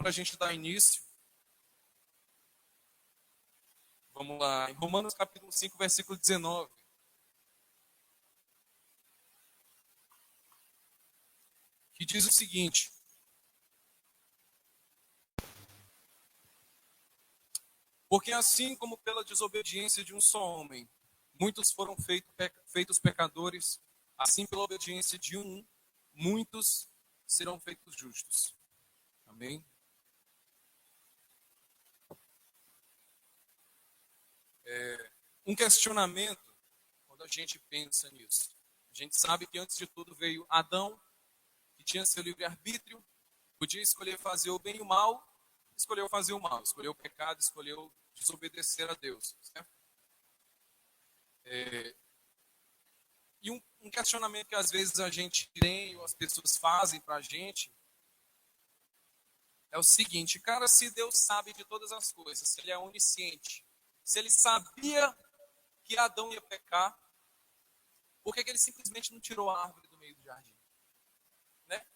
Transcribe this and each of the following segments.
para a gente dar início, vamos lá, em Romanos capítulo 5, versículo 19. Que diz o seguinte: porque assim como pela desobediência de um só homem, muitos foram feitos pecadores, assim pela obediência de um, muitos serão feitos justos. Amém? Um questionamento, quando a gente pensa nisso. A gente sabe que antes de tudo veio Adão, que tinha seu livre-arbítrio, podia escolher fazer o bem e o mal, escolheu fazer o mal, escolheu o pecado, escolheu desobedecer a Deus. Certo? E um questionamento que às vezes a gente tem, ou as pessoas fazem para a gente, é o seguinte: cara, se Deus sabe de todas as coisas, se Ele é onisciente, se Ele sabia que Adão ia pecar, por que Ele simplesmente não tirou a árvore do meio do jardim? Né?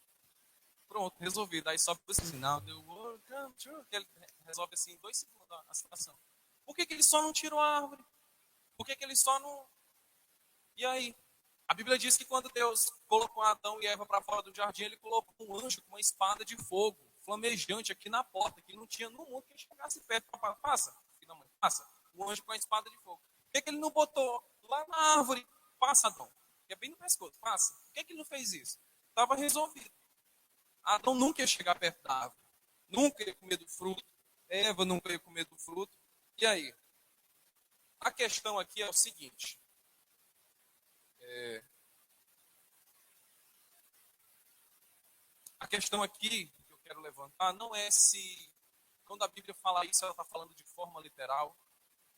Pronto, resolvido. Aí só assim, now the world come true, que Ele resolve assim em 2 segundos a situação. Por que Ele só não tirou a árvore? Por que Ele só não... E aí? A Bíblia diz que quando Deus colocou Adão e Eva para fora do jardim, Ele colocou um anjo com uma espada de fogo, flamejante aqui na porta, que não tinha no mundo quem chegasse perto. Passa, filho da mãe, passa. O anjo com a espada de fogo. Por que Ele não botou lá na árvore? Passa, Adão. Que é bem no pescoço, passa. Por que Ele não fez isso? Estava resolvido. Adão nunca ia chegar perto da árvore. Nunca ia comer do fruto. Eva nunca ia comer do fruto. E aí? A questão aqui é o seguinte. A questão aqui que eu quero levantar não é se, quando a Bíblia fala isso, ela está falando de forma literal.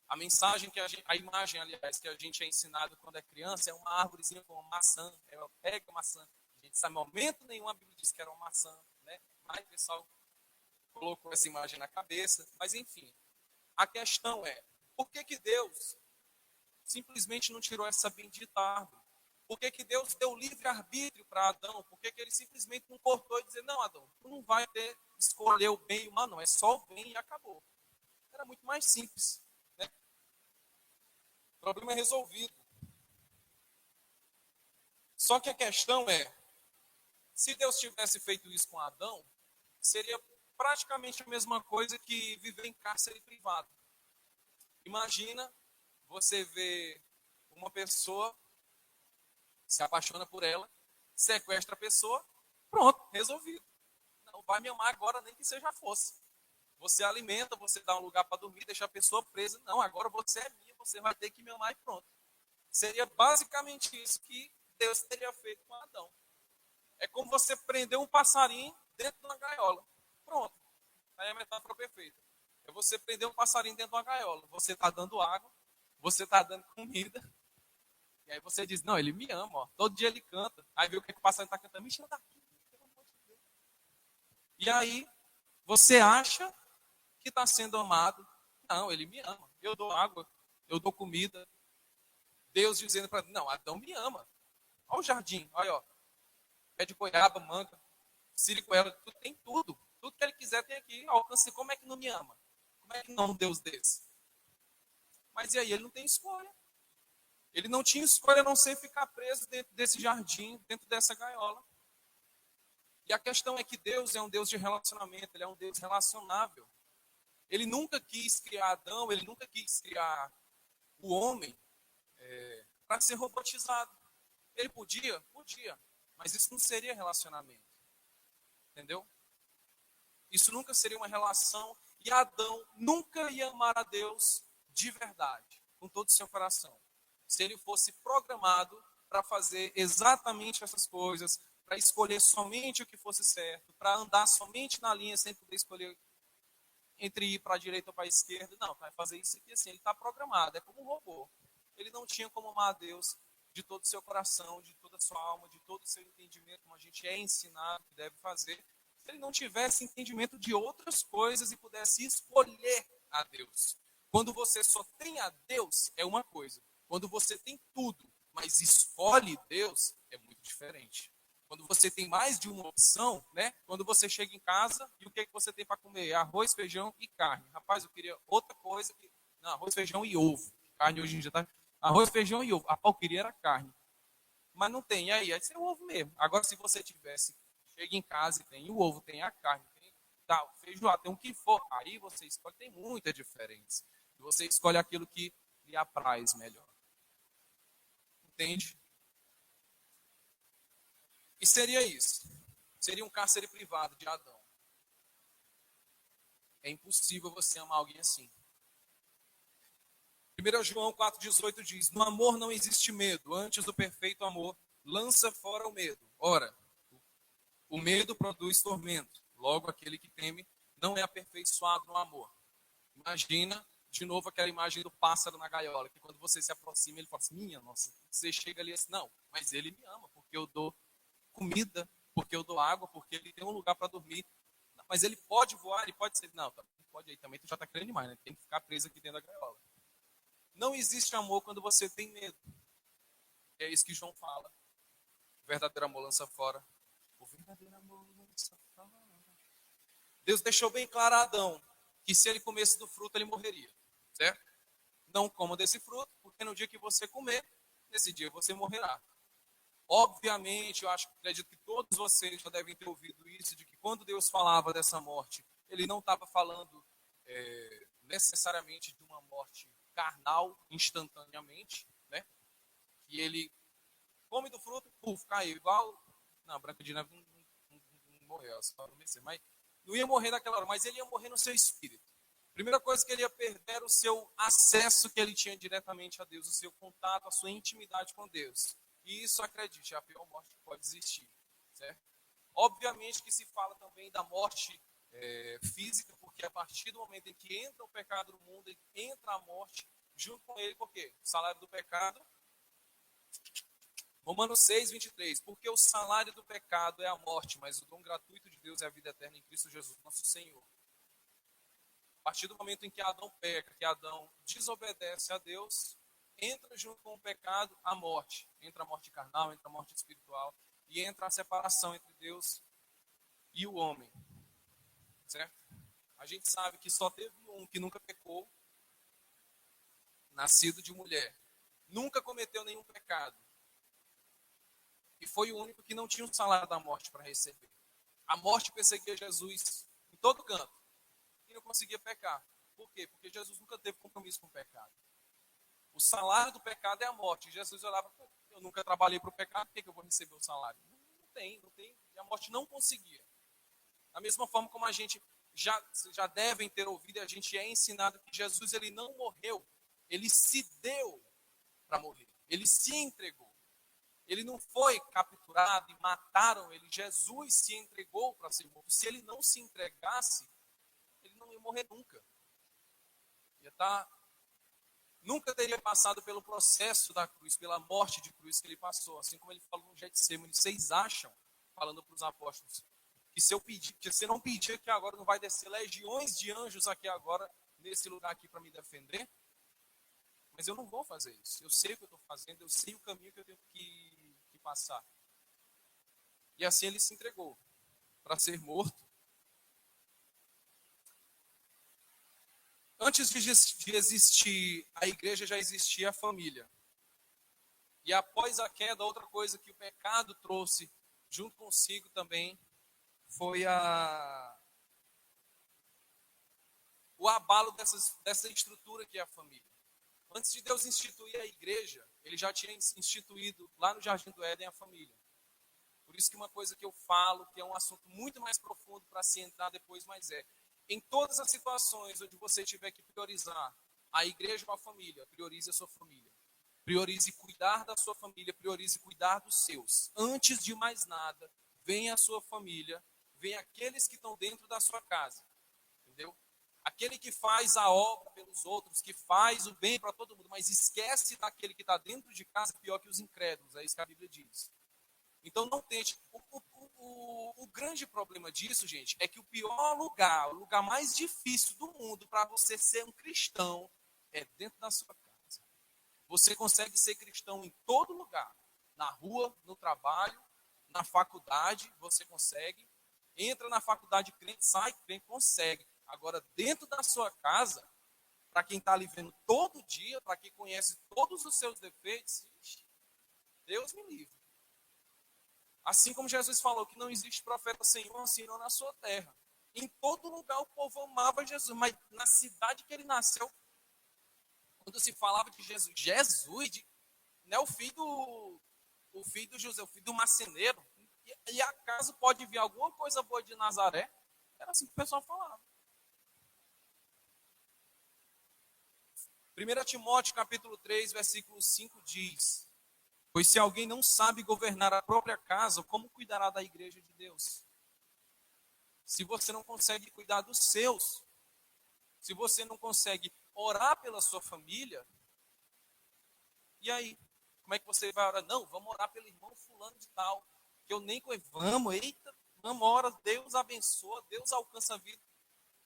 A mensagem a imagem, aliás, que a gente é ensinado quando é criança é uma árvorezinha com uma maçã. Ela pega a maçã. A gente sabe, em momento nenhum a Bíblia diz que era uma maçã, né? Mas o pessoal colocou essa imagem na cabeça. Mas enfim, a questão é, por que Deus simplesmente não tirou essa bendita árvore? Por que Deus deu livre-arbítrio para Adão? Por que Ele simplesmente não cortou e dizer, não, Adão, tu não vai escolher o bem e o mal, não. É só o bem e acabou. Era muito mais simples. Né? O problema é resolvido. Só que a questão é, se Deus tivesse feito isso com Adão, seria praticamente a mesma coisa que viver em cárcere privado. Imagina você ver uma pessoa, se apaixona por ela, sequestra a pessoa, pronto, resolvido. Não vai me amar agora, nem que seja fosse. Você alimenta, você dá um lugar para dormir, deixa a pessoa presa. Não, agora você é minha, você vai ter que me amar e pronto. Seria basicamente isso que Deus teria feito com Adão. É como você prender um passarinho dentro de uma gaiola. Pronto. Aí é a metáfora perfeita. É você prender um passarinho dentro de uma gaiola. Você está dando água, você está dando comida. E aí você diz, não, ele me ama, ó. Todo dia ele canta. Aí vê o que o passarinho está cantando. Me chama daqui, pelo amor de Deus. E aí você acha que está sendo amado. Não, ele me ama. Eu dou água, eu dou comida. Deus dizendo para mim, não, Adão me ama. Olha o jardim, olha, ó. Pé de goiaba, manga, siricoela, tudo, tem tudo. Tudo que ele quiser tem aqui. Alcance. Como é que não me ama? Como é que não um Deus desse? Mas e aí? Ele não tem escolha. Ele não tinha escolha a não ser ficar preso dentro desse jardim, dentro dessa gaiola. E a questão é que Deus é um Deus de relacionamento, Ele é um Deus relacionável. Ele nunca quis criar Adão, Ele nunca quis criar o homem para ser robotizado. Ele podia? Podia. Mas isso não seria relacionamento. Entendeu? Isso nunca seria uma relação. E Adão nunca ia amar a Deus de verdade, com todo o seu coração. Se ele fosse programado para fazer exatamente essas coisas, para escolher somente o que fosse certo, para andar somente na linha sem poder escolher entre ir para a direita ou para a esquerda. Não, vai fazer isso aqui assim. Ele está programado, é como um robô. Ele não tinha como amar a Deus de todo o seu coração, de toda a sua alma, de todo o seu entendimento, como a gente é ensinado que deve fazer, se ele não tivesse entendimento de outras coisas e pudesse escolher a Deus. Quando você só tem a Deus, é uma coisa. Quando você tem tudo, mas escolhe Deus, é muito diferente. Quando você tem mais de uma opção, né? Quando você chega em casa e o que, é que você tem para comer? Arroz, feijão e carne. Rapaz, eu queria outra coisa. Não, arroz, feijão e ovo. Carne hoje em dia tá... Arroz, feijão e ovo. A pau queria era carne. Mas não tem. E aí é o ovo mesmo. Agora, se você tivesse, chega em casa e tem o ovo, tem a carne, tem tal, feijoada, tem o que for. Aí você escolhe, tem muita diferença. E você escolhe aquilo que lhe apraz melhor. Entende? E seria isso. Seria um cárcere privado de Adão. É impossível você amar alguém assim. 1 João 4,18 diz: no amor não existe medo, antes do perfeito amor lança fora o medo. Ora, o medo produz tormento. Logo, aquele que teme não é aperfeiçoado no amor. Imagina, de novo, aquela imagem do pássaro na gaiola, que quando você se aproxima, ele fala assim, minha nossa, você chega ali assim, não, mas ele me ama, porque eu dou comida, porque eu dou água, porque ele tem um lugar para dormir. Não, mas ele pode voar, ele pode ser... Não, pode aí também, tu já está querendo demais, né? Tem que ficar preso aqui dentro da gaiola. Não existe amor quando você tem medo. É isso que João fala. O verdadeiro amor lança fora. O verdadeiro amor lança fora. Deus deixou bem claro a Adão que se ele comesse do fruto, ele morreria. Certo? Não coma desse fruto, porque no dia que você comer, nesse dia você morrerá. Obviamente, acredito que todos vocês já devem ter ouvido isso, de que quando Deus falava dessa morte, ele não estava falando necessariamente de uma morte carnal, instantaneamente, né? Que ele come do fruto, puf, caiu. Igual, não, Branca de Neve não morreu, só não vencer, mas não ia morrer naquela hora, mas ele ia morrer no seu espírito. Primeira coisa que ele ia perder era o seu acesso que ele tinha diretamente a Deus, o seu contato, a sua intimidade com Deus. E isso, acredite, é a pior morte que pode existir. Certo? Obviamente que se fala também da morte física, porque a partir do momento em que entra o pecado no mundo, entra a morte, junto com ele, por quê? O salário do pecado, Romanos 6, 23, porque o salário do pecado é a morte, mas o dom gratuito de Deus é a vida eterna em Cristo Jesus, nosso Senhor. A partir do momento em que Adão peca, que Adão desobedece a Deus, entra junto com o pecado a morte. Entra a morte carnal, entra a morte espiritual e entra a separação entre Deus e o homem. Certo? A gente sabe que só teve um que nunca pecou, nascido de mulher. Nunca cometeu nenhum pecado. E foi o único que não tinha o salário da morte para receber. A morte perseguia Jesus em todo canto. E não conseguia pecar. Por quê? Porque Jesus nunca teve compromisso com o pecado. O salário do pecado é a morte. Jesus olhava, eu nunca trabalhei para o pecado, por que eu vou receber o salário? Não tem. E a morte não conseguia. Da mesma forma como a gente já devem ter ouvido, a gente é ensinado que Jesus ele não morreu, ele se deu para morrer. Ele se entregou. Ele não foi capturado e mataram ele. Jesus se entregou para ser morto. Se ele não se entregasse, ele não ia morrer nunca. Nunca teria passado pelo processo da cruz, pela morte de cruz que ele passou. Assim como ele falou no Getsemane. Vocês acham, falando para os apóstolos, que se eu pedir, que você não pedir que agora não vai descer legiões de anjos aqui agora, nesse lugar aqui para me defender? Mas eu não vou fazer isso. Eu sei o que eu estou fazendo, eu sei o caminho que eu tenho que passar. E assim ele se entregou para ser morto. Antes de existir a igreja, já existia a família. E após a queda, outra coisa que o pecado trouxe junto consigo também foi o abalo dessa estrutura que é a família. Antes de Deus instituir a igreja, ele já tinha instituído lá no Jardim do Éden a família. Por isso que uma coisa que eu falo, que é um assunto muito mais profundo para se entrar depois, mas em todas as situações onde você tiver que priorizar a igreja ou a família, priorize a sua família. Priorize cuidar da sua família, priorize cuidar dos seus. Antes de mais nada, venha a sua família, venha aqueles que estão dentro da sua casa. Entendeu? Aquele que faz a obra pelos outros, que faz o bem para todo mundo, mas esquece daquele que está dentro de casa, pior que os incrédulos, é isso que a Bíblia diz. Então não tente. O grande problema disso, gente, é que o pior lugar, o lugar mais difícil do mundo para você ser um cristão é dentro da sua casa. Você consegue ser cristão em todo lugar, na rua, no trabalho, na faculdade, você consegue. Entra na faculdade crente, sai crente, consegue. Agora, dentro da sua casa, para quem está ali vendo todo dia, para quem conhece todos os seus defeitos, Deus me livre. Assim como Jesus falou que não existe profeta senhor, senão na sua terra. Em todo lugar o povo amava Jesus, mas na cidade que ele nasceu, quando se falava de Jesus, não é o filho do José, o filho do marceneiro, e acaso pode vir alguma coisa boa de Nazaré? Era assim que o pessoal falava. 1 Timóteo capítulo 3, versículo 5 diz: pois se alguém não sabe governar a própria casa, como cuidará da igreja de Deus? Se você não consegue cuidar dos seus, se você não consegue orar pela sua família, e aí? Como é que você vai orar? Não, vamos orar pelo irmão fulano de tal, que eu nem conheço. Vamos, eita, vamos, ora, Deus abençoa, Deus alcança a vida.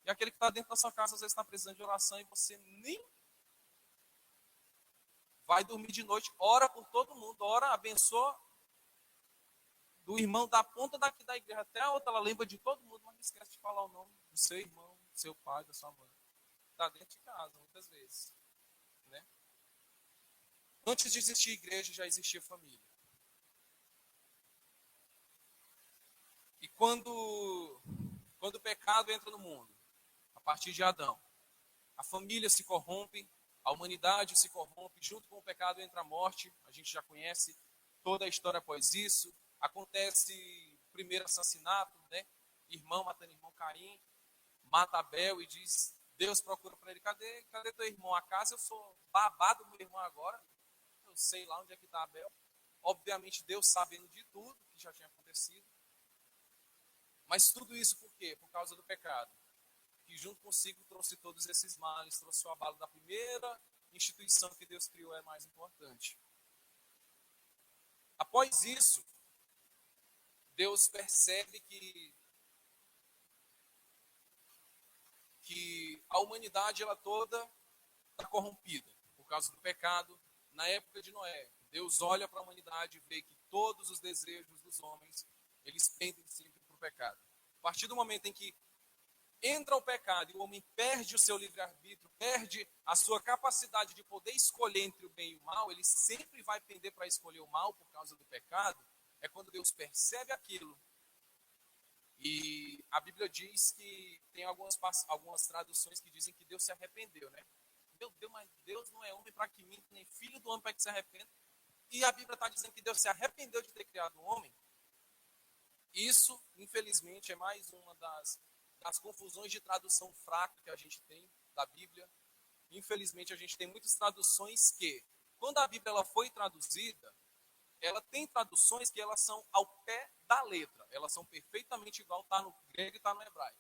E aquele que está dentro da sua casa, às vezes está precisando de oração e você nem vai dormir de noite, ora por todo mundo, ora, abençoa do irmão da ponta daqui da igreja até a outra, ela lembra de todo mundo, mas não esquece de falar o nome do seu irmão, do seu pai, da sua mãe. Está dentro de casa, muitas vezes. Né? Antes de existir igreja, já existia família. E quando o pecado entra no mundo, a partir de Adão, a família se corrompe, a humanidade se corrompe, junto com o pecado entra a morte, a gente já conhece toda a história após isso. Acontece o primeiro assassinato, né? Irmão matando irmão, Caim, mata Abel e diz, Deus procura para ele, cadê teu irmão? Acaso eu sou babado do meu irmão agora? Eu sei lá onde é que está Abel. Obviamente Deus sabendo de tudo que já tinha acontecido. Mas tudo isso por quê? Por causa do pecado. Que junto consigo trouxe todos esses males, trouxe o abalo da primeira instituição que Deus criou, é mais importante. Após isso, Deus percebe que a humanidade ela toda está corrompida por causa do pecado. Na época de Noé, Deus olha para a humanidade e vê que todos os desejos dos homens, eles pendem sempre para o pecado. A partir do momento em que entra o pecado e o homem perde o seu livre-arbítrio, perde a sua capacidade de poder escolher entre o bem e o mal, ele sempre vai pender para escolher o mal por causa do pecado, é quando Deus percebe aquilo. E a Bíblia diz que tem algumas traduções que dizem que Deus se arrependeu, né? Meu Deus, mas Deus não é homem para que minta, nem filho do homem para que se arrependa. E a Bíblia está dizendo que Deus se arrependeu de ter criado o homem. Isso, infelizmente, é mais uma das confusões de tradução fraca que a gente tem da Bíblia. Infelizmente, a gente tem muitas traduções que, quando a Bíblia ela foi traduzida, ela tem traduções que elas são ao pé da letra. Elas são perfeitamente igual, está no grego e está no hebraico.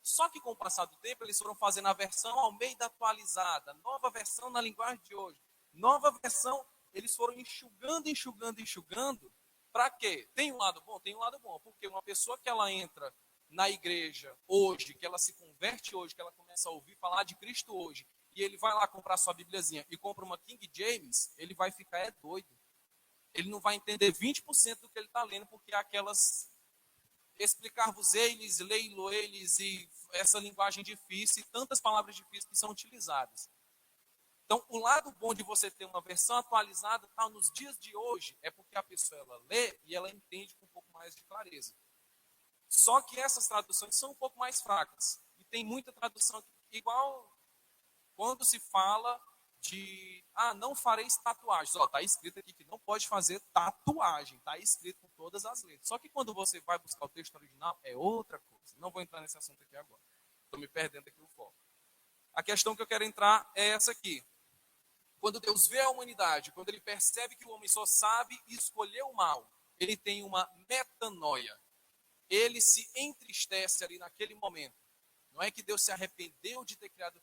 Só que com o passar do tempo, eles foram fazendo a versão Almeida atualizada, nova versão na linguagem de hoje. Nova versão, eles foram enxugando. Para quê? Tem um lado bom? Tem um lado bom. Porque uma pessoa que ela entra na igreja hoje, que ela se converte hoje, que ela começa a ouvir falar de Cristo hoje, e ele vai lá comprar sua Bíbliazinha e compra uma King James, ele vai ficar doido. Ele não vai entender 20% do que ele está lendo, porque aquelas explicar-vos eles, leilo eles, e essa linguagem difícil, e tantas palavras difíceis que são utilizadas. Então, o lado bom de você ter uma versão atualizada tá, nos dias de hoje é porque a pessoa ela lê e ela entende com um pouco mais de clareza. Só que essas traduções são um pouco mais fracas. E tem muita tradução igual quando se fala de não fareis tatuagens. Está escrito aqui que não pode fazer tatuagem. Está escrito com todas as letras. Só que quando você vai buscar o texto original, é outra coisa. Não vou entrar nesse assunto aqui agora. Estou me perdendo aqui no foco. A questão que eu quero entrar é essa aqui. Quando Deus vê a humanidade, quando ele percebe que o homem só sabe escolher o mal, ele tem uma metanoia. Ele se entristece ali naquele momento. Não é que Deus se arrependeu de ter criado.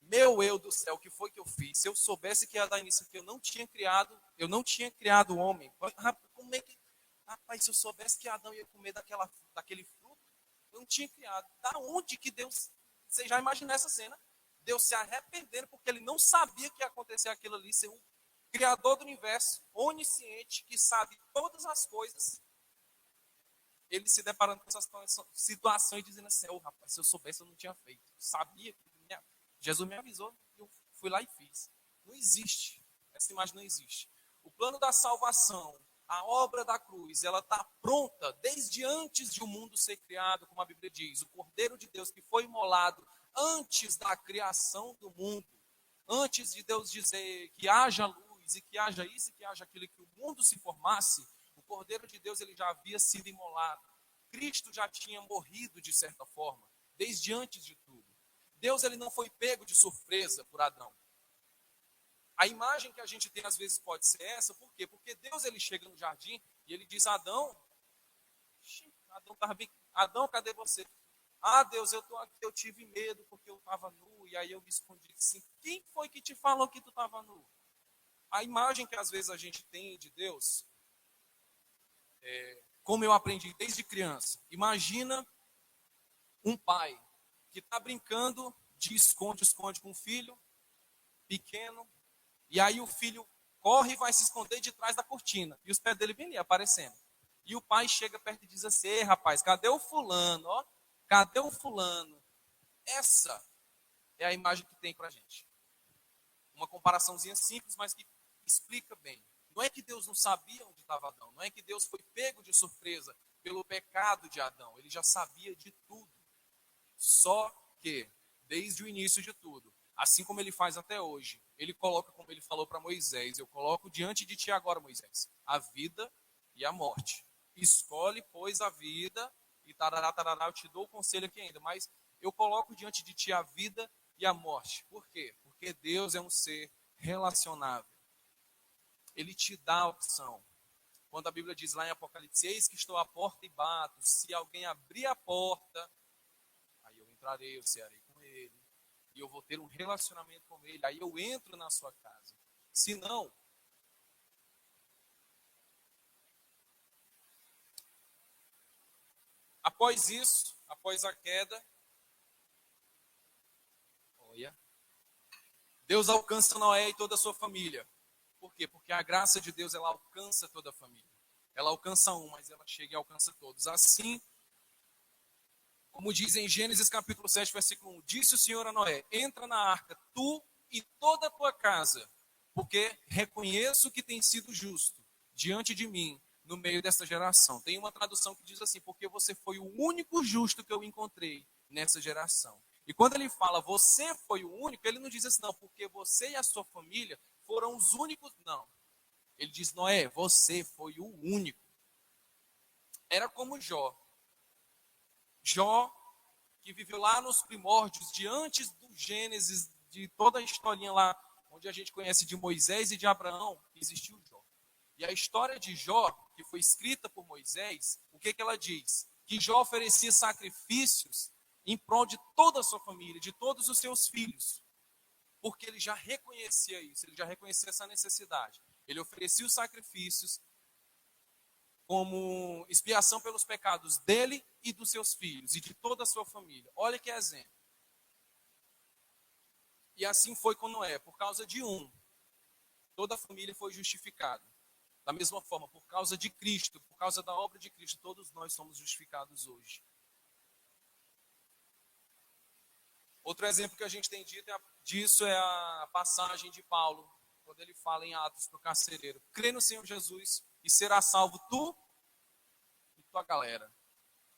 Meu eu do céu, o que foi que eu fiz? Se eu soubesse que ia dar início aqui, eu não tinha criado o homem. Como é que, rapaz, se eu soubesse que Adão ia comer daquele fruto, eu não tinha criado. Da onde que Deus, você já imagina essa cena? Deus se arrependendo porque ele não sabia que ia acontecer aquilo ali, ser um criador do universo, onisciente, que sabe todas as coisas. ele se deparando com essa situação e dizendo assim, oh, rapaz, se eu soubesse eu não tinha feito. Sabia que Jesus me avisou, eu fui lá e fiz. Não existe. Essa imagem não existe. O plano da salvação, a obra da cruz, ela está pronta desde antes de o mundo ser criado, como a Bíblia diz. O Cordeiro de Deus que foi imolado antes da criação do mundo, antes de Deus dizer que haja luz e que haja isso e que haja aquilo, que o mundo se formasse, o Cordeiro de Deus ele já havia sido imolado. Cristo já tinha morrido de certa forma, desde antes de tudo. Deus ele não foi pego de surpresa por Adão. A imagem que a gente tem às vezes pode ser essa, por quê? Porque Deus ele chega no jardim e ele diz a Adão, Adão, cadê você? Ah, Deus, eu estou aqui, eu tive medo porque eu estava nu, e aí eu me escondi. Assim, quem foi que te falou que tu estava nu? A imagem que às vezes a gente tem de Deus, como eu aprendi desde criança, imagina um pai que está brincando de esconde-esconde com o filho pequeno, e aí o filho corre e vai se esconder de trás da cortina, e os pés dele vêm ali aparecendo. E o pai chega perto e diz assim, ei rapaz, cadê o fulano? Ó, cadê o fulano? Essa é a imagem que tem pra gente. Uma comparaçãozinha simples, mas que explica bem. Não é que Deus não sabia onde estava Adão, não é que Deus foi pego de surpresa pelo pecado de Adão, ele já sabia de tudo. Só que, desde o início de tudo, assim como ele faz até hoje, ele coloca, como ele falou para Moisés, eu coloco diante de ti agora, Moisés, a vida e a morte. Escolhe, pois, a vida, e tarará, tarará, eu te dou o conselho aqui ainda, mas eu coloco diante de ti a vida e a morte. Por quê? Porque Deus é um ser relacionável. Ele te dá a opção. Quando a Bíblia diz lá em Apocalipse, eis que estou à porta e bato, se alguém abrir a porta, aí eu entrarei, eu cearei com ele, e eu vou ter um relacionamento com ele, aí eu entro na sua casa. Se não, após isso, após a queda, olha, Deus alcança Noé e toda a sua família. Por quê? Porque a graça de Deus, ela alcança toda a família. Ela alcança um, mas ela chega e alcança todos. Assim, como diz em Gênesis capítulo 7, versículo 1, disse o Senhor a Noé, entra na arca, tu e toda a tua casa, porque reconheço que tem sido justo diante de mim no meio dessa geração. Tem uma tradução que diz assim, porque você foi o único justo que eu encontrei nessa geração. E quando ele fala, você foi o único, ele não diz assim, não, porque você e a sua família foram os únicos, não. Ele diz, Noé, você foi o único. Era como Jó. Jó, que viveu lá nos primórdios, de antes do Gênesis, de toda a historinha lá, onde a gente conhece de Moisés e de Abraão, existiu Jó. E a história de Jó, que foi escrita por Moisés, o que ela diz? Que Jó oferecia sacrifícios em prol de toda a sua família, de todos os seus filhos. Porque ele já reconhecia isso, ele já reconhecia essa necessidade. Ele oferecia os sacrifícios como expiação pelos pecados dele e dos seus filhos e de toda a sua família. Olha que exemplo. E assim foi com Noé, por causa de um, toda a família foi justificada. Da mesma forma, por causa de Cristo, por causa da obra de Cristo, todos nós somos justificados hoje. Outro exemplo que a gente tem disso é a passagem de Paulo, quando ele fala em Atos para o carcereiro. Crê no Senhor Jesus e será salvo tu e tua galera.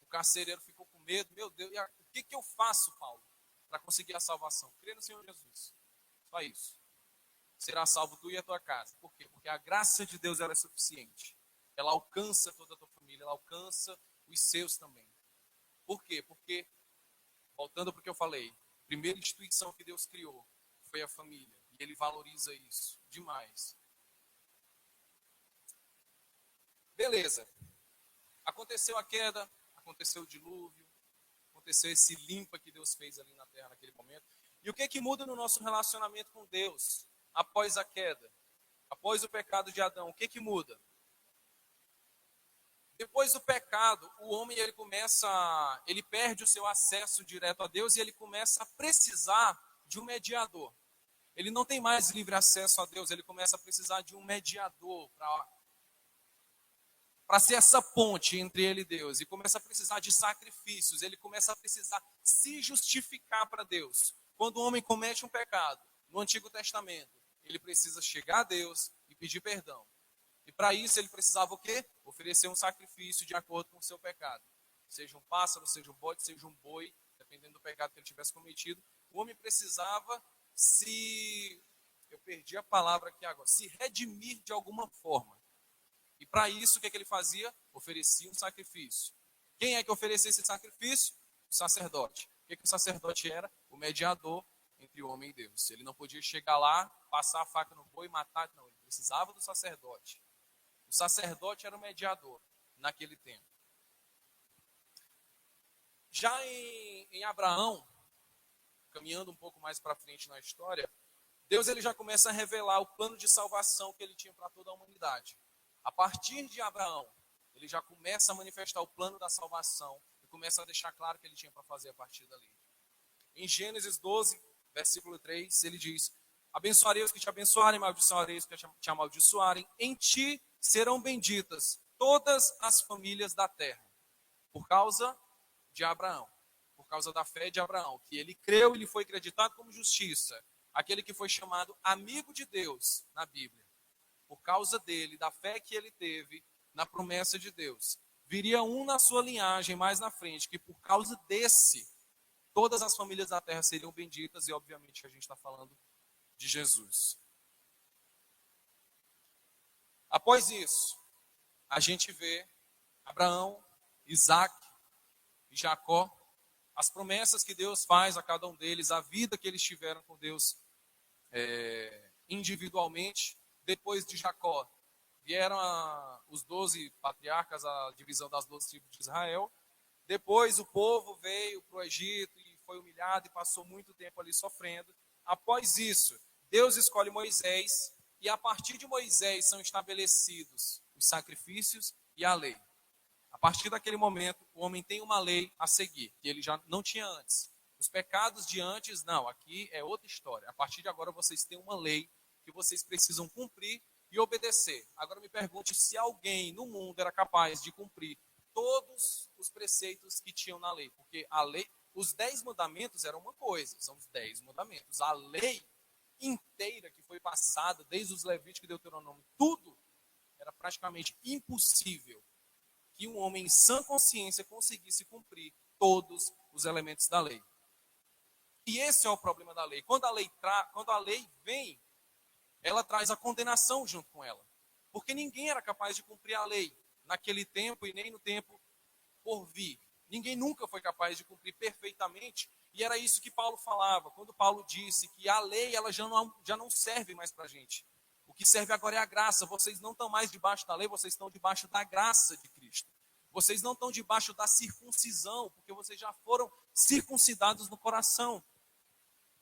O carcereiro ficou com medo, meu Deus, e o que eu faço, Paulo, para conseguir a salvação? Crê no Senhor Jesus. Só isso. Será salvo tu e a tua casa. Por quê? Porque a graça de Deus ela é suficiente. Ela alcança toda a tua família, ela alcança os seus também. Por quê? Porque, voltando para o que eu falei, a primeira instituição que Deus criou foi a família. E Ele valoriza isso demais. Beleza. Aconteceu a queda, aconteceu o dilúvio, aconteceu esse limpa que Deus fez ali na terra naquele momento. E o que muda no nosso relacionamento com Deus após a queda? Após o pecado de Adão, o que muda? Depois do pecado, o homem ele perde o seu acesso direto a Deus e ele começa a precisar de um mediador. Ele não tem mais livre acesso a Deus, ele começa a precisar de um mediador para ser essa ponte entre ele e Deus, e começa a precisar de sacrifícios, ele começa a precisar se justificar para Deus. Quando o homem comete um pecado, no Antigo Testamento, ele precisa chegar a Deus e pedir perdão. E para isso ele precisava o quê? Oferecer um sacrifício de acordo com o seu pecado. Seja um pássaro, seja um bode, seja um boi, dependendo do pecado que ele tivesse cometido. O homem precisava eu perdi a palavra aqui agora, se redimir de alguma forma. E para isso, o que ele fazia? Oferecia um sacrifício. Quem é que oferecia esse sacrifício? O sacerdote. O que o sacerdote era? O mediador entre o homem e Deus. Ele não podia chegar lá, passar a faca no boi e matar. Não, ele precisava do sacerdote. O sacerdote era o mediador naquele tempo. Já em Abraão, caminhando um pouco mais para frente na história, Deus ele já começa a revelar o plano de salvação que ele tinha para toda a humanidade. A partir de Abraão, ele já começa a manifestar o plano da salvação e começa a deixar claro o que ele tinha para fazer a partir dali. Em Gênesis 12, versículo 3, ele diz: abençoarei os que te abençoarem, amaldiçoarei os que te amaldiçoarem. Em ti serão benditas todas as famílias da terra. Por causa de Abraão. Por causa da fé de Abraão. Que ele creu e lhe foi acreditado como justiça. Aquele que foi chamado amigo de Deus na Bíblia. Por causa dele, da fé que ele teve na promessa de Deus. Viria um na sua linhagem mais na frente, que por causa desse, todas as famílias da terra seriam benditas, e obviamente a gente está falando de Jesus. Após isso, a gente vê Abraão, Isaac e Jacó, as promessas que Deus faz a cada um deles, a vida que eles tiveram com Deus individualmente. Depois de Jacó, vieram os 12 patriarcas, a divisão das 12 tribos de Israel. Depois o povo veio para o Egito e foi humilhado e passou muito tempo ali sofrendo. Após isso, Deus escolhe Moisés e a partir de Moisés são estabelecidos os sacrifícios e a lei. A partir daquele momento, o homem tem uma lei a seguir, que ele já não tinha antes. Os pecados de antes, não, aqui é outra história. A partir de agora vocês têm uma lei que vocês precisam cumprir e obedecer. Agora me pergunte se alguém no mundo era capaz de cumprir todos os preceitos que tinham na lei. Porque a lei, os 10 mandamentos eram uma coisa, são os 10 mandamentos. A lei inteira que foi passada, desde os Levíticos e Deuteronômio, tudo era praticamente impossível que um homem em sã consciência conseguisse cumprir todos os elementos da lei. E esse é o problema da lei. Quando a lei vem, ela traz a condenação junto com ela. Porque ninguém era capaz de cumprir a lei naquele tempo e nem no tempo por vir. Ninguém nunca foi capaz de cumprir perfeitamente. E era isso que Paulo falava, quando Paulo disse que a lei ela já não serve mais para a gente. O que serve agora é a graça. Vocês não estão mais debaixo da lei, vocês estão debaixo da graça de Cristo. Vocês não estão debaixo da circuncisão, porque vocês já foram circuncidados no coração.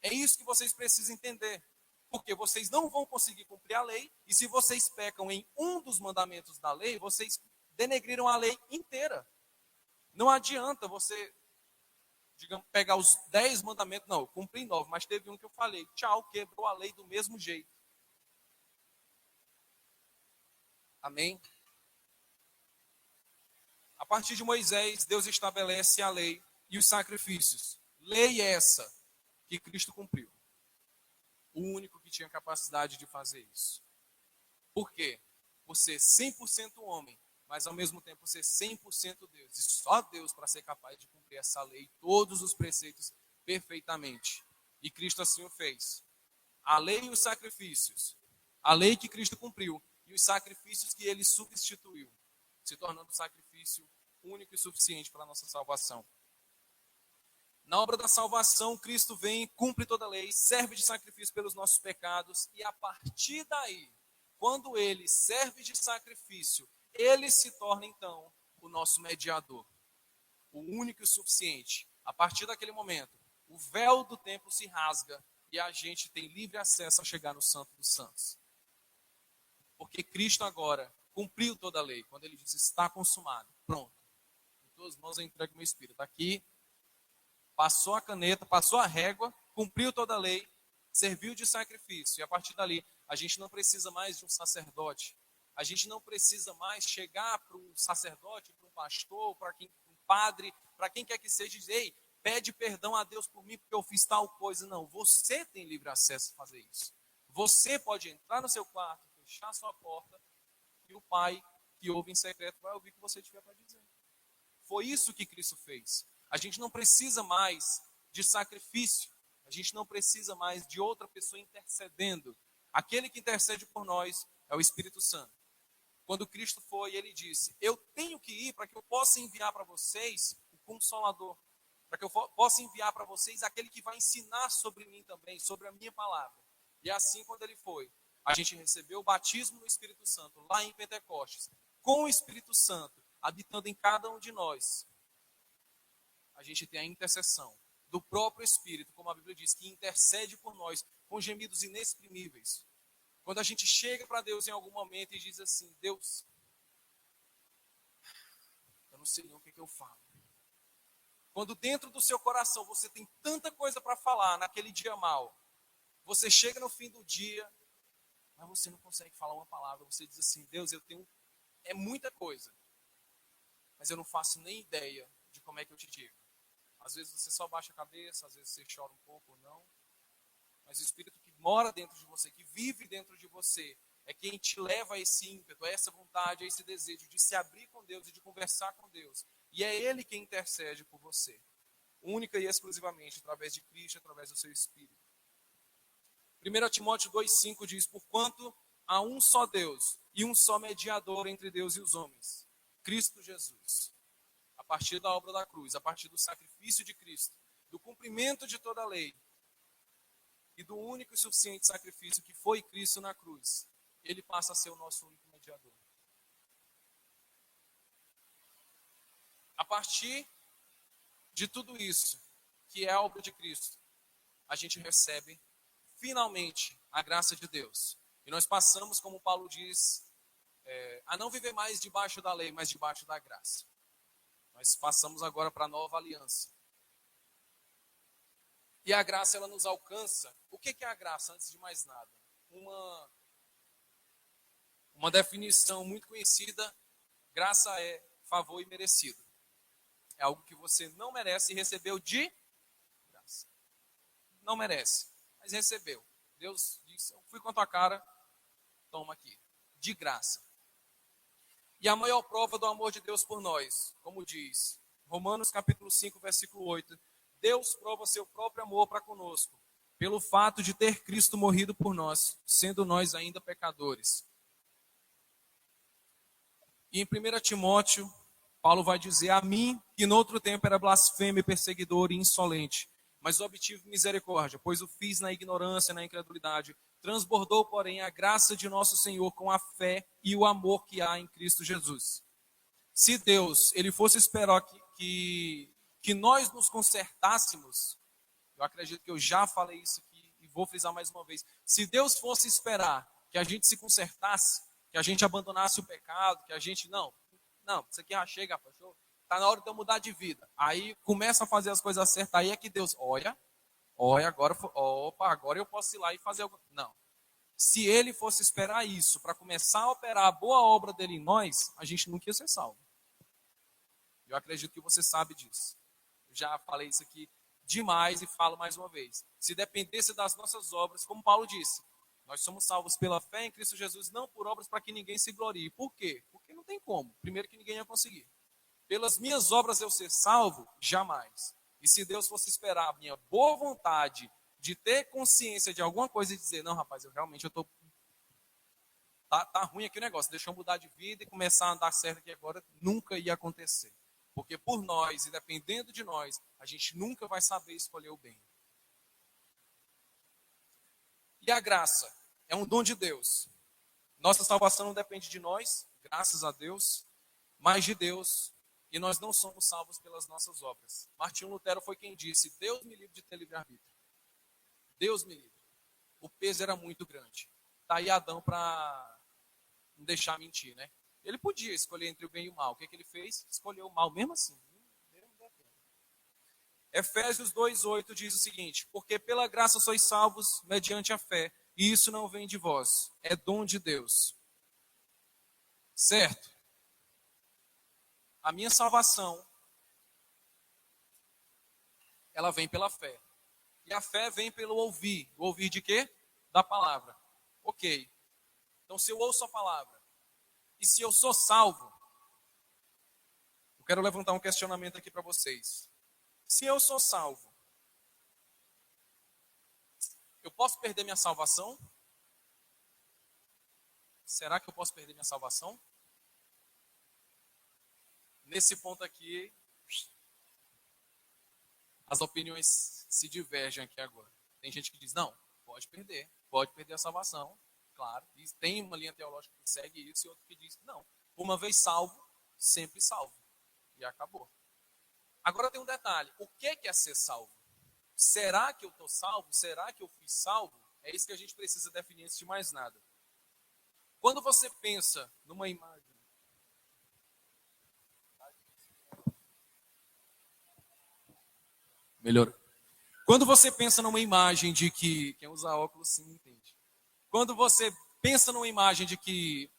É isso que vocês precisam entender. Porque vocês não vão conseguir cumprir a lei, e se vocês pecam em um dos mandamentos da lei, vocês denegriram a lei inteira. Não adianta você, digamos, pegar os 10 mandamentos, não, eu cumpri 9, mas teve um que eu falei, tchau, quebrou a lei do mesmo jeito. Amém? A partir de Moisés, Deus estabelece a lei e os sacrifícios. Lei essa que Cristo cumpriu. O único que tinha capacidade de fazer isso. Por quê? Por ser 100% homem, mas ao mesmo tempo ser 100% Deus. E só Deus para ser capaz de cumprir essa lei, todos os preceitos perfeitamente. E Cristo assim o fez. A lei e os sacrifícios. A lei que Cristo cumpriu e os sacrifícios que ele substituiu, se tornando o sacrifício único e suficiente para a nossa salvação. Na obra da salvação, Cristo vem, cumpre toda a lei, serve de sacrifício pelos nossos pecados, e a partir daí, quando ele serve de sacrifício, ele se torna então o nosso mediador, o único e suficiente. A partir daquele momento, o véu do templo se rasga e a gente tem livre acesso a chegar no Santo dos Santos. Porque Cristo agora cumpriu toda a lei, quando ele disse, está consumado, pronto. Em tuas mãos eu entrego meu espírito. Está aqui. Passou a caneta, passou a régua, cumpriu toda a lei, serviu de sacrifício. E a partir dali, a gente não precisa mais de um sacerdote. A gente não precisa mais chegar para um sacerdote, para um pastor, para um padre, para quem quer que seja, e dizer, ei, pede perdão a Deus por mim porque eu fiz tal coisa. Não, você tem livre acesso a fazer isso. Você pode entrar no seu quarto, fechar sua porta, e o Pai que ouve em secreto vai ouvir o que você tiver para dizer. Foi isso que Cristo fez. A gente não precisa mais de sacrifício. A gente não precisa mais de outra pessoa intercedendo. Aquele que intercede por nós é o Espírito Santo. Quando Cristo foi, ele disse, eu tenho que ir para que eu possa enviar para vocês o Consolador. Para que eu possa enviar para vocês aquele que vai ensinar sobre mim também, sobre a minha palavra. E assim, quando ele foi, a gente recebeu o batismo no Espírito Santo, lá em Pentecostes, com o Espírito Santo, habitando em cada um de nós. A gente tem a intercessão do próprio Espírito, como a Bíblia diz, que intercede por nós com gemidos inexprimíveis. Quando a gente chega para Deus em algum momento e diz assim, Deus, eu não sei nem o que eu falo. Quando dentro do seu coração você tem tanta coisa para falar naquele dia mau, você chega no fim do dia, mas você não consegue falar uma palavra, você diz assim, Deus, eu tenho, é muita coisa, mas eu não faço nem ideia de como é que eu te digo. Às vezes você só baixa a cabeça, às vezes você chora um pouco ou não, mas o Espírito que mora dentro de você, que vive dentro de você, é quem te leva a esse ímpeto, a essa vontade, a esse desejo de se abrir com Deus e de conversar com Deus. E é Ele quem intercede por você, única e exclusivamente, através de Cristo, através do seu Espírito. 1 Timóteo 2,5 diz, porquanto há um só Deus e um só mediador entre Deus e os homens, Cristo Jesus. A partir da obra da cruz, a partir do sacrifício de Cristo, do cumprimento de toda a lei, e do único e suficiente sacrifício que foi Cristo na cruz, ele passa a ser o nosso único mediador. A partir de tudo isso, que é a obra de Cristo, a gente recebe finalmente a graça de Deus. E nós passamos, como Paulo diz, a não viver mais debaixo da lei, mas debaixo da graça. Nós passamos agora para a nova aliança. E a graça, ela nos alcança. O que é a graça, antes de mais nada? Uma definição muito conhecida, graça é favor imerecido. É algo que você não merece e recebeu de graça. Não merece, mas recebeu. Deus disse, eu fui com a tua cara, toma aqui, de graça. E a maior prova do amor de Deus por nós, como diz Romanos capítulo 5, versículo 8, Deus prova seu próprio amor para conosco, pelo fato de ter Cristo morrido por nós, sendo nós ainda pecadores. E em 1 Timóteo, Paulo vai dizer, a mim, que no outro tempo era blasfemo, perseguidor e insolente, mas obtive misericórdia, pois o fiz na ignorância, na incredulidade. Transbordou, porém, a graça de nosso Senhor com a fé e o amor que há em Cristo Jesus. Se Deus ele fosse esperar que nós nos consertássemos, eu acredito que eu já falei isso aqui e vou frisar mais uma vez. Se Deus fosse esperar que a gente se consertasse, que a gente abandonasse o pecado, que a gente, não, isso aqui já chega, rapaz, está na hora de eu mudar de vida. Aí começa a fazer as coisas certas, aí é que Deus, olha, agora eu posso ir lá e fazer algo. Não. Se ele fosse esperar isso para começar a operar a boa obra dele em nós, a gente nunca ia ser salvo. Eu acredito que você sabe disso. Eu já falei isso aqui demais e falo mais uma vez. Se dependesse das nossas obras, como Paulo disse, nós somos salvos pela fé em Cristo Jesus, não por obras para que ninguém se glorie. Por quê? Porque não tem como. Primeiro que ninguém ia conseguir. Pelas minhas obras eu ser salvo? Jamais. E se Deus fosse esperar a minha boa vontade de ter consciência de alguma coisa e dizer, não, rapaz, eu tô tá ruim aqui o negócio, deixa eu mudar de vida e começar a andar certo aqui agora, nunca ia acontecer. Porque por nós, e dependendo de nós, a gente nunca vai saber escolher o bem. E a graça é um dom de Deus. Nossa salvação não depende de nós, graças a Deus, mas de Deus. E nós não somos salvos pelas nossas obras. Martinho Lutero foi quem disse, Deus me livre de ter livre-arbítrio. Deus me livre. O peso era muito grande. Está aí Adão para não deixar mentir, né? Ele podia escolher entre o bem e o mal. O que ele fez? Escolheu o mal, mesmo assim. Efésios 2,8 diz o seguinte, porque pela graça sois salvos mediante a fé, e isso não vem de vós, é dom de Deus. Certo? A minha salvação, ela vem pela fé. E a fé vem pelo ouvir. O ouvir de quê? Da palavra. Ok. Então, se eu ouço a palavra, e se eu sou salvo, eu quero levantar um questionamento aqui para vocês. Se eu sou salvo, eu posso perder minha salvação? Será que eu posso perder minha salvação? Nesse ponto aqui, as opiniões se divergem aqui agora. Tem gente que diz, não, pode perder a salvação, claro. E tem uma linha teológica que segue isso e outra que diz, não, uma vez salvo, sempre salvo. E acabou. Agora tem um detalhe, o que é ser salvo? Será que eu estou salvo? Será que eu fui salvo? É isso que a gente precisa definir antes de mais nada. Quando você pensa numa imagem, melhorou. Quando você pensa numa imagem de que, quem usa óculos sim entende. Quando você pensa numa imagem de que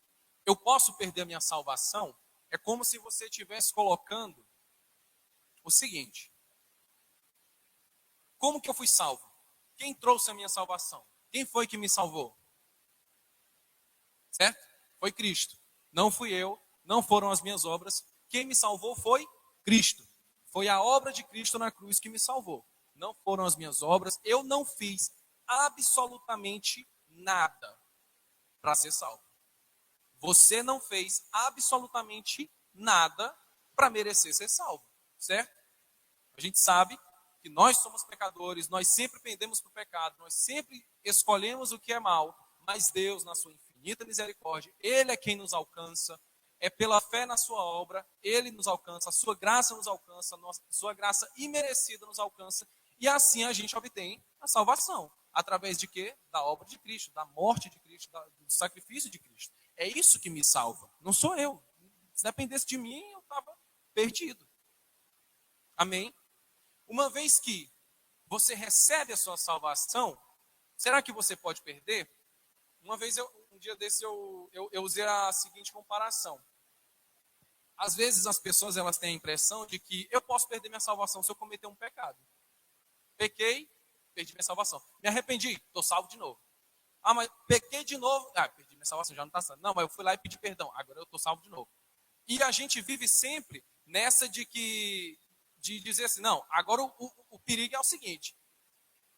eu posso perder a minha salvação, é como se você estivesse colocando o seguinte: como que eu fui salvo? Quem trouxe a minha salvação? Quem foi que me salvou? Certo? Foi Cristo. Não fui eu, não foram as minhas obras. Quem me salvou foi Cristo. Foi a obra de Cristo na cruz que me salvou. Não foram as minhas obras. Eu não fiz absolutamente nada para ser salvo. Você não fez absolutamente nada para merecer ser salvo. Certo? A gente sabe que nós somos pecadores, nós sempre pendemos para o pecado, nós sempre escolhemos o que é mal, mas Deus, na sua infinita misericórdia, Ele é quem nos alcança, é pela fé na sua obra, Ele nos alcança, a sua graça nos alcança, a sua graça imerecida nos alcança, e assim a gente obtém a salvação. Através de quê? Da obra de Cristo, da morte de Cristo, do sacrifício de Cristo. É isso que me salva, não sou eu. Se dependesse de mim, eu estava perdido. Amém? Uma vez que você recebe a sua salvação, será que você pode perder? Um dia desse, eu usei a seguinte comparação. Às vezes as pessoas elas têm a impressão de que eu posso perder minha salvação se eu cometer um pecado. Pequei, perdi minha salvação. Me arrependi, estou salvo de novo. Ah, mas pequei de novo. Ah, perdi minha salvação, já não está salvo. Não, mas eu fui lá e pedi perdão. Agora eu estou salvo de novo. E a gente vive sempre nessa de dizer assim, não, agora o perigo é o seguinte,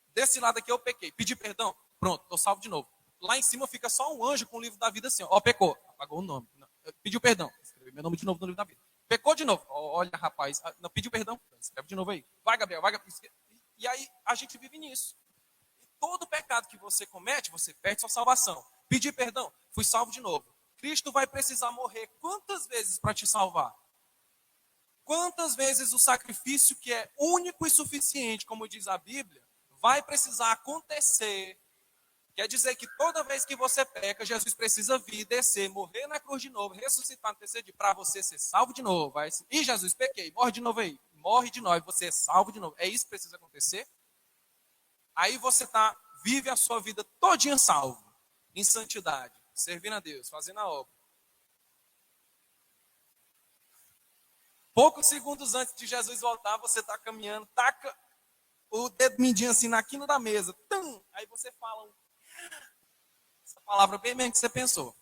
desse lado aqui eu pequei, pedi perdão, pronto, estou salvo de novo. Lá em cima fica só um anjo com o livro da vida assim, ó, pecou, apagou o nome, não, pediu perdão, escreveu meu nome de novo no livro da vida. Pecou de novo, olha rapaz, não pediu perdão, escreve de novo aí. Vai Gabriel, vai Gabriel. E aí a gente vive nisso. E todo pecado que você comete, você perde sua salvação. Pedir perdão, fui salvo de novo. Cristo vai precisar morrer quantas vezes para te salvar? Quantas vezes o sacrifício que é único e suficiente, como diz a Bíblia, vai precisar acontecer? Quer dizer que toda vez que você peca, Jesus precisa vir, descer, morrer na cruz de novo, ressuscitar no terceiro dia, para você ser salvo de novo. E Jesus, pequei, morre de novo aí. Morre de novo, você é salvo de novo. É isso que precisa acontecer? Aí você vive a sua vida todinha salvo, em santidade, servindo a Deus, fazendo a obra. Poucos segundos antes de Jesus voltar, você está caminhando, taca o dedo mindinho assim na quina da mesa. Tum! Aí você fala essa palavra bem mesmo que você pensou.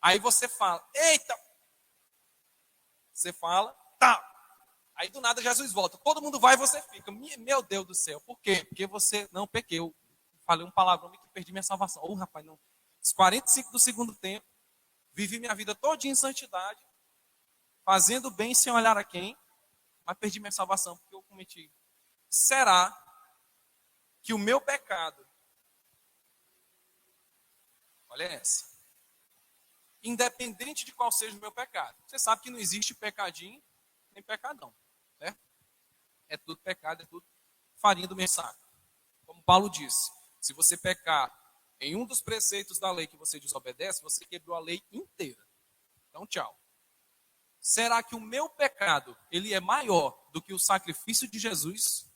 Aí você fala, eita! Você fala, tá! Aí do nada Jesus volta. Todo mundo vai e você fica, meu Deus do céu. Por quê? Porque você não pequei. Eu falei um palavrão que perdi minha salvação. Rapaz, não. Os 45 do segundo tempo, vivi minha vida todinha em santidade, fazendo bem sem olhar a quem, mas perdi minha salvação porque eu cometi. Será que o meu pecado, olha essa, independente de qual seja o meu pecado, você sabe que não existe pecadinho nem pecadão, certo? É tudo pecado, é tudo farinha do mesmo saco. Como Paulo disse, se você pecar em um dos preceitos da lei que você desobedece, você quebrou a lei inteira. Então, tchau. Será que o meu pecado, ele é maior do que o sacrifício de Jesus?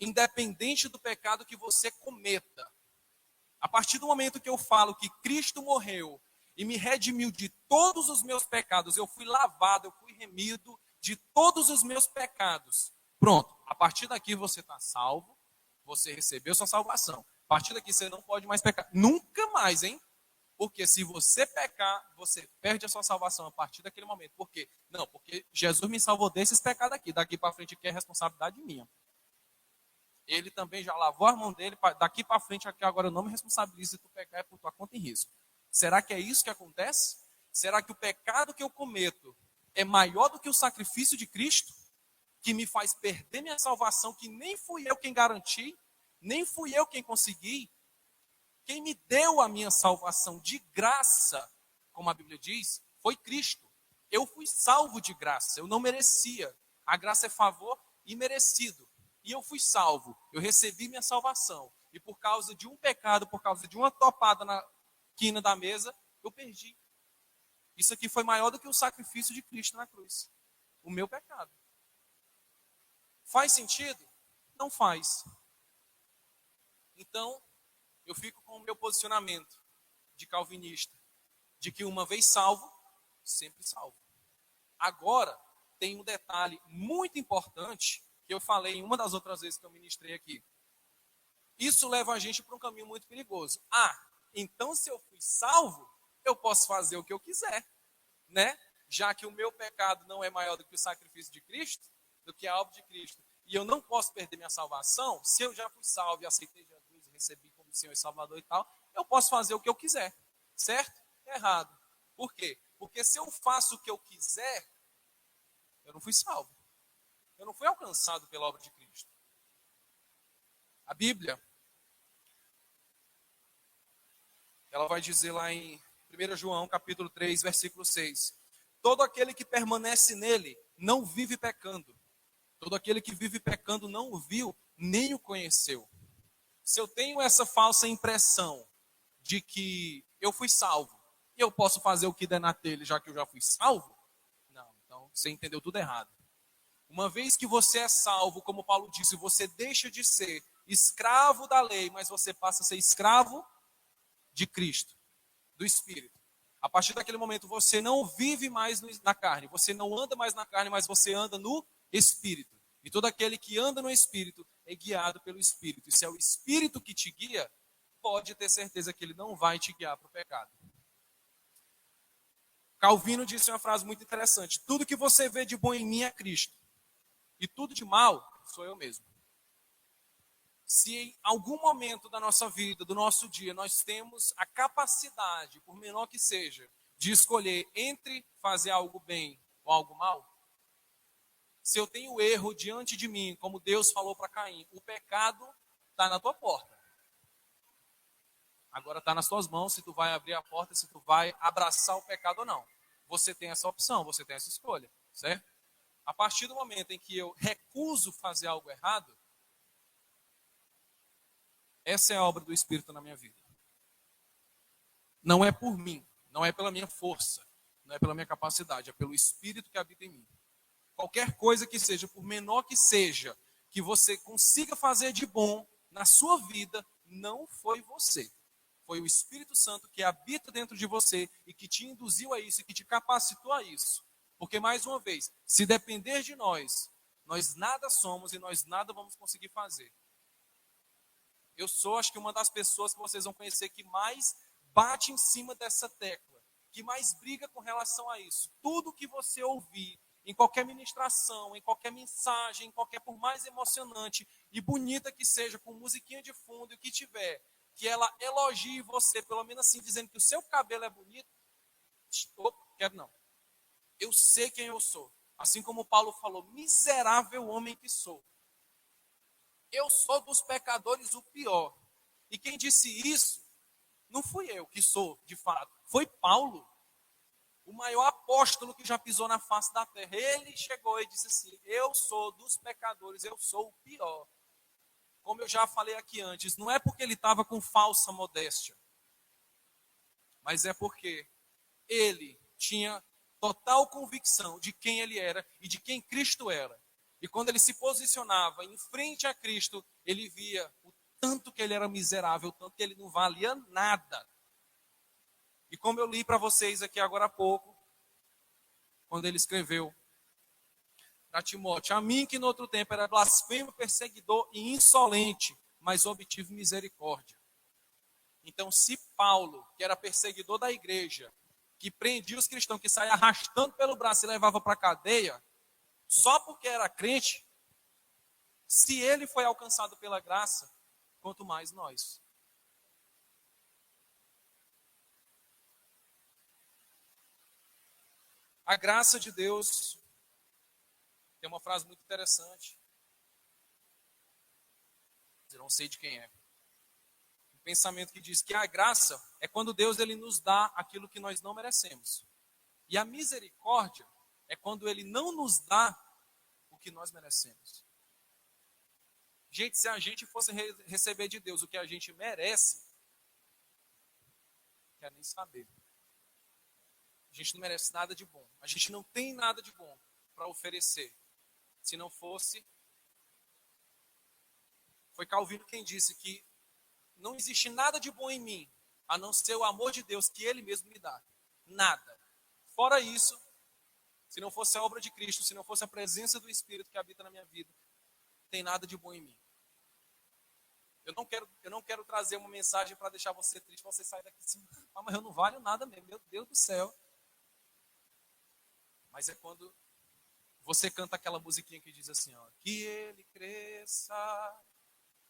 Independente do pecado que você cometa. A partir do momento que eu falo que Cristo morreu e me redimiu de todos os meus pecados. Eu fui lavado, eu fui remido de todos os meus pecados. Pronto, a partir daqui você está salvo, você recebeu sua salvação. A partir daqui você não pode mais pecar. Nunca mais, hein? Porque se você pecar, você perde a sua salvação a partir daquele momento. Por quê? Não, porque Jesus me salvou desses pecados aqui. Daqui para frente aqui é responsabilidade minha. Ele também já lavou a mão dele. Daqui para frente aqui agora eu não me responsabilizo se tu pecar é por tua conta em risco. Será que é isso que acontece? Será que o pecado que eu cometo é maior do que o sacrifício de Cristo? Que me faz perder minha salvação, que nem fui eu quem garanti, nem fui eu quem consegui. Quem me deu a minha salvação de graça, como a Bíblia diz, foi Cristo. Eu fui salvo de graça, eu não merecia. A graça é favor imerecido. E eu fui salvo, eu recebi minha salvação. E por causa de um pecado, por causa de uma topada na quina da mesa, eu perdi. Isso aqui foi maior do que o sacrifício de Cristo na cruz. O meu pecado. Faz sentido? Não faz. Então, eu fico com o meu posicionamento de calvinista, de que uma vez salvo, sempre salvo. Agora, tem um detalhe muito importante, que eu falei em uma das outras vezes que eu ministrei aqui. Isso leva a gente para um caminho muito perigoso. Então se eu fui salvo, eu posso fazer o que eu quiser, né? Já que o meu pecado não é maior do que o sacrifício de Cristo, do que a obra de Cristo, e eu não posso perder minha salvação, se eu já fui salvo e aceitei Jesus, recebi como Senhor e Salvador e tal, eu posso fazer o que eu quiser, certo? Errado. Por quê? Porque se eu faço o que eu quiser, eu não fui salvo. Eu não fui alcançado pela obra de Cristo. A Bíblia, ela vai dizer lá em 1 João, capítulo 3, versículo 6. Todo aquele que permanece nele não vive pecando. Todo aquele que vive pecando não o viu, nem o conheceu. Se eu tenho essa falsa impressão de que eu fui salvo e eu posso fazer o que der na telha já que eu já fui salvo, não, então você entendeu tudo errado. Uma vez que você é salvo, como Paulo disse, você deixa de ser escravo da lei, mas você passa a ser escravo de Cristo, do Espírito. A partir daquele momento você não vive mais na carne, você não anda mais na carne, mas você anda no Espírito. E todo aquele que anda no Espírito é guiado pelo Espírito. E se é o Espírito que te guia, pode ter certeza que ele não vai te guiar para o pecado. Calvino disse uma frase muito interessante: tudo que você vê de bom em mim é Cristo, e tudo de mal sou eu mesmo. Se em algum momento da nossa vida, do nosso dia, nós temos a capacidade, por menor que seja, de escolher entre fazer algo bem ou algo mal, se eu tenho erro diante de mim, como Deus falou para Caim, o pecado está na tua porta. Agora está nas tuas mãos se tu vai abrir a porta, se tu vai abraçar o pecado ou não. Você tem essa opção, você tem essa escolha, certo? A partir do momento em que eu recuso fazer algo errado, essa é a obra do Espírito na minha vida. Não é por mim, não é pela minha força, não é pela minha capacidade, é pelo Espírito que habita em mim. Qualquer coisa que seja, por menor que seja, que você consiga fazer de bom na sua vida, não foi você. Foi o Espírito Santo que habita dentro de você e que te induziu a isso e que te capacitou a isso. Porque, mais uma vez, se depender de nós, nós nada somos e nós nada vamos conseguir fazer. Eu sou, acho que, uma das pessoas que vocês vão conhecer que mais bate em cima dessa tecla, que mais briga com relação a isso. Tudo que você ouvir, em qualquer ministração, em qualquer mensagem, em qualquer, por mais emocionante e bonita que seja, com musiquinha de fundo e o que tiver, que ela elogie você, pelo menos assim, dizendo que o seu cabelo é bonito, quero não. Eu sei quem eu sou. Assim como Paulo falou, miserável homem que sou. Eu sou dos pecadores o pior. E quem disse isso, não fui eu que sou, de fato. Foi Paulo, o maior apóstolo que já pisou na face da terra. Ele chegou e disse assim, eu sou dos pecadores, eu sou o pior. Como eu já falei aqui antes, não é porque ele estava com falsa modéstia, mas é porque ele tinha total convicção de quem ele era e de quem Cristo era. E quando ele se posicionava em frente a Cristo, ele via o tanto que ele era miserável, o tanto que ele não valia nada. E como eu li para vocês aqui agora há pouco, quando ele escreveu para Timóteo: a mim que no outro tempo era blasfemo, perseguidor e insolente, mas obtive misericórdia. Então, se Paulo, que era perseguidor da igreja, que prendia os cristãos, que saía arrastando pelo braço e levava para a cadeia, só porque era crente, se ele foi alcançado pela graça, quanto mais nós. A graça de Deus, tem uma frase muito interessante, eu não sei de quem é. Um pensamento que diz que a graça é quando Deus ele nos dá aquilo que nós não merecemos. E a misericórdia é quando ele não nos dá o que nós merecemos. Gente, se a gente fosse receber de Deus o que a gente merece, não quero nem saber. A gente não merece nada de bom. A gente não tem nada de bom para oferecer. Se não fosse... Foi Calvino quem disse que não existe nada de bom em mim, a não ser o amor de Deus que Ele mesmo me dá. Nada. Fora isso, se não fosse a obra de Cristo, se não fosse a presença do Espírito que habita na minha vida, não tem nada de bom em mim. Eu não quero trazer uma mensagem para deixar você triste, para você sair daqui assim, mas eu não valho nada mesmo, meu Deus do céu. Mas é quando você canta aquela musiquinha que diz assim, ó, que ele cresça,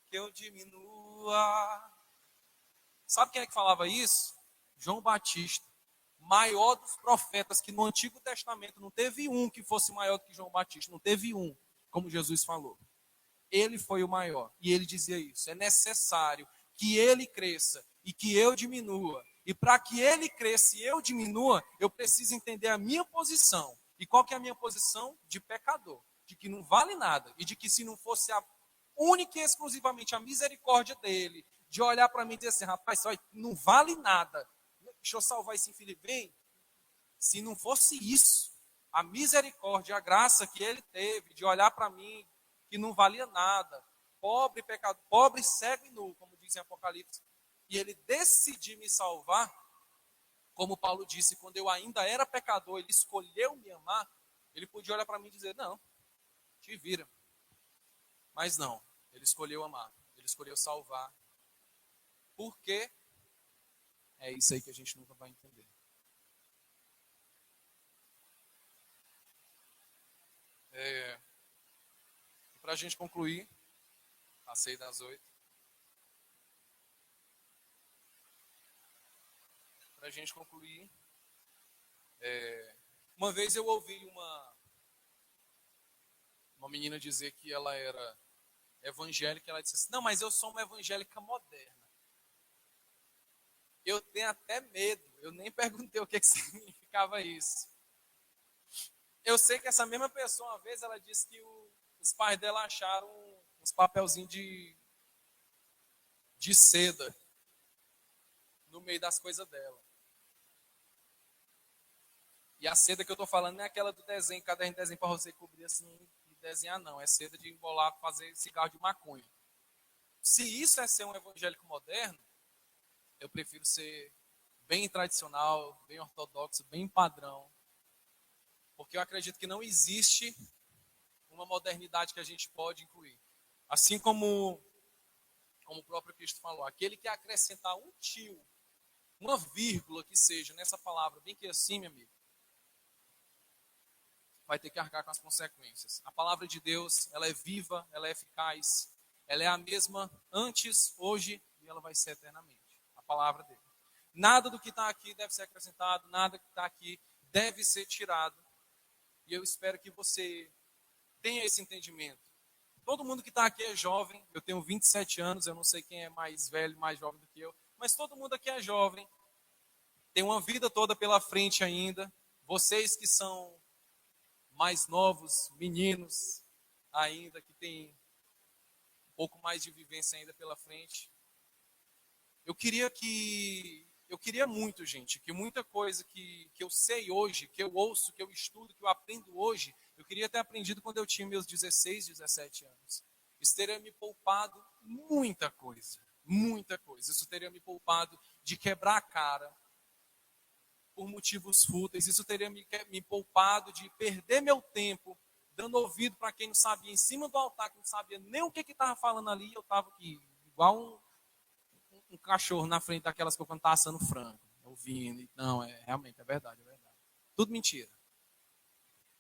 que eu diminua. Sabe quem é que falava isso? João Batista, maior dos profetas, que no Antigo Testamento não teve um que fosse maior do que João Batista, não teve um, como Jesus falou. Ele foi o maior, e ele dizia isso, é necessário que ele cresça e que eu diminua. E para que ele cresça e eu diminua, eu preciso entender a minha posição. E qual que é a minha posição? De pecador, de que não vale nada, e de que se não fosse a única e exclusivamente a misericórdia dele, de olhar para mim e dizer assim, rapaz, não vale nada, deixa eu salvar esse infeliz. Bem, se não fosse isso, a misericórdia, a graça que ele teve de olhar para mim, que não valia nada, pobre, pecador, pobre, cego e nu, como diz em Apocalipse, e ele decidiu me salvar, como Paulo disse, quando eu ainda era pecador, ele escolheu me amar, ele podia olhar para mim e dizer, não, te vira. Mas não, ele escolheu amar, ele escolheu salvar. Por quê? É isso aí que a gente nunca vai entender. Para a gente concluir, passei das 8. Para a gente concluir, uma vez eu ouvi uma menina dizer que ela era evangélica, ela disse assim, não, mas eu sou uma evangélica moderna. Eu tenho até medo, eu nem perguntei o que significava isso. Eu sei que essa mesma pessoa, uma vez, ela disse que os pais dela acharam uns papelzinhos de seda no meio das coisas dela. E a seda que eu estou falando não é aquela do desenho, caderno de desenho para você cobrir assim e desenhar, não. É seda de embolar, fazer cigarro de maconha. Se isso é ser um evangélico moderno, eu prefiro ser bem tradicional, bem ortodoxo, bem padrão. Porque eu acredito que não existe uma modernidade que a gente pode incluir. Assim como o próprio Cristo falou, aquele que acrescentar um tio, uma vírgula que seja nessa palavra, bem que assim, meu amigo, vai ter que arcar com as consequências. A palavra de Deus, ela é viva, ela é eficaz, ela é a mesma antes, hoje e ela vai ser eternamente. A palavra dele. Nada do que está aqui deve ser acrescentado, nada que está aqui deve ser tirado. E eu espero que você tenha esse entendimento. Todo mundo que está aqui é jovem, eu tenho 27 anos, eu não sei quem é mais velho, mais jovem do que eu, mas todo mundo aqui é jovem, tem uma vida toda pela frente ainda. Vocês que são mais novos, meninos ainda, que têm um pouco mais de vivência ainda pela frente. Eu queria muito, gente, que muita coisa que eu sei hoje, que eu ouço, que eu estudo, que eu aprendo hoje, eu queria ter aprendido quando eu tinha meus 16, 17 anos. Isso teria me poupado muita coisa, muita coisa. Isso teria me poupado de quebrar a cara, por motivos fúteis. Isso teria me poupado de perder meu tempo dando ouvido para quem não sabia, em cima do altar, que não sabia nem o que estava falando ali. Eu estava aqui, igual um cachorro na frente daquelas que eu estava assando frango, ouvindo. Não, realmente, é verdade, é verdade. Tudo mentira.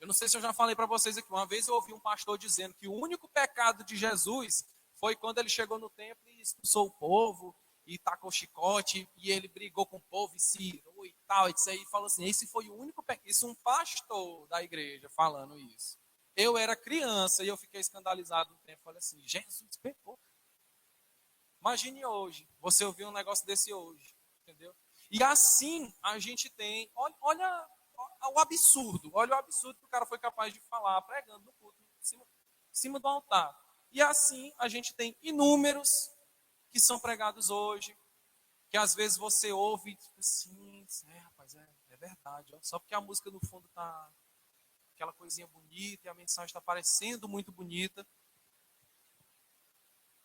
Eu não sei se eu já falei para vocês aqui. Uma vez eu ouvi um pastor dizendo que o único pecado de Jesus foi quando ele chegou no templo e expulsou o povo, e tacou chicote, e ele brigou com o povo e se irou e tal. E aí falou assim, esse foi o único pecado. Isso um pastor da igreja falando isso. Eu era criança e eu fiquei escandalizado no tempo. Falei assim, Jesus pecou. Imagine hoje, você ouvir um negócio desse hoje, entendeu? E assim a gente tem, olha o absurdo, olha o absurdo que o cara foi capaz de falar, pregando no culto, em cima do altar. E assim a gente tem inúmeros que são pregados hoje, que às vezes você ouve e diz assim, rapaz, é verdade, ó, só porque a música no fundo tá aquela coisinha bonita e a mensagem está parecendo muito bonita,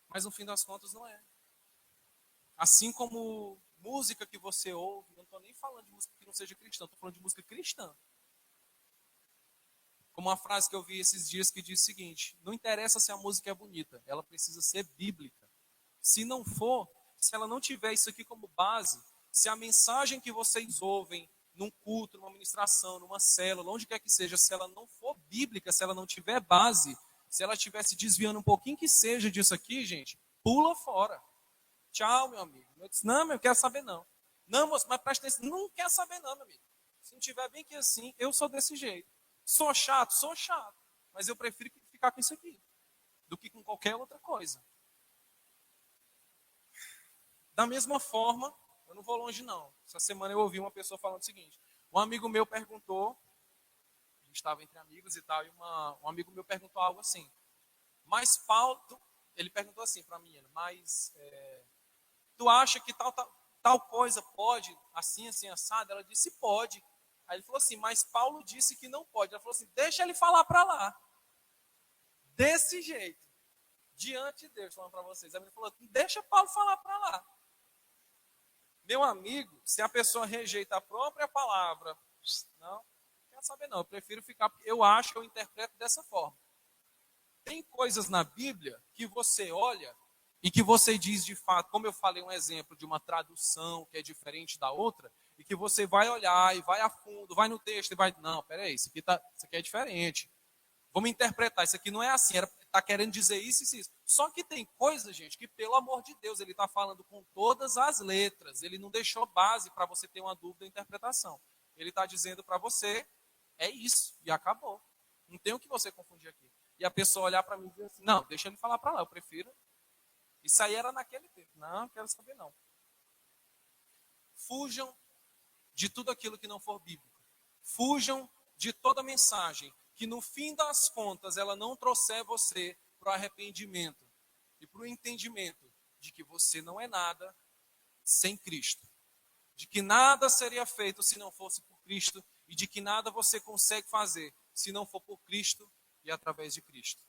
mas no fim das contas não é. Assim como música que você ouve, eu não estou nem falando de música que não seja cristã, estou falando de música cristã. Como uma frase que eu vi esses dias que diz o seguinte, não interessa se a música é bonita, ela precisa ser bíblica. Se não for, se ela não tiver isso aqui como base, se a mensagem que vocês ouvem num culto, numa ministração, numa célula, onde quer que seja, se ela não for bíblica, se ela não tiver base, se ela estiver se desviando um pouquinho que seja disso aqui, gente, pula fora. Tchau, meu amigo. Eu disse, não, eu quero saber não. Não, moço, mas presta atenção. Não quer saber não, meu amigo. Se não tiver bem que assim, eu sou desse jeito. Sou chato. Mas eu prefiro ficar com isso aqui do que com qualquer outra coisa. Da mesma forma, eu não vou longe não. Essa semana eu ouvi uma pessoa falando o seguinte. Um amigo meu perguntou, a gente estava entre amigos e tal, e um amigo meu perguntou algo assim. Mas Paulo, ele perguntou assim para mim, mas tu acha que tal coisa pode, assim, assado? Ela disse, pode. Aí ele falou assim, mas Paulo disse que não pode. Ela falou assim, deixa ele falar para lá. Desse jeito. Diante de Deus, falando para vocês. Aí ele falou, deixa Paulo falar para lá. Meu amigo, se a pessoa rejeita a própria palavra, não quer saber não, eu prefiro ficar, eu acho que eu interpreto dessa forma. Tem coisas na Bíblia que você olha e que você diz de fato, como eu falei um exemplo de uma tradução que é diferente da outra, e que você vai olhar e vai a fundo, vai no texto e vai, não, peraí, isso aqui é diferente. Vamos interpretar, isso aqui não é assim, está querendo dizer isso e isso. Só que tem coisa, gente, que pelo amor de Deus, ele está falando com todas as letras, ele não deixou base para você ter uma dúvida de interpretação. Ele está dizendo para você, é isso, e acabou. Não tem o que você confundir aqui. E a pessoa olhar para mim e dizer assim, não, deixa ele falar para lá, eu prefiro. Isso aí era naquele tempo. Não, quero saber não. Fujam de tudo aquilo que não for bíblico. Fujam de toda mensagem que no fim das contas ela não trouxer você para o arrependimento e para o entendimento de que você não é nada sem Cristo. De que nada seria feito se não fosse por Cristo e de que nada você consegue fazer se não for por Cristo e através de Cristo.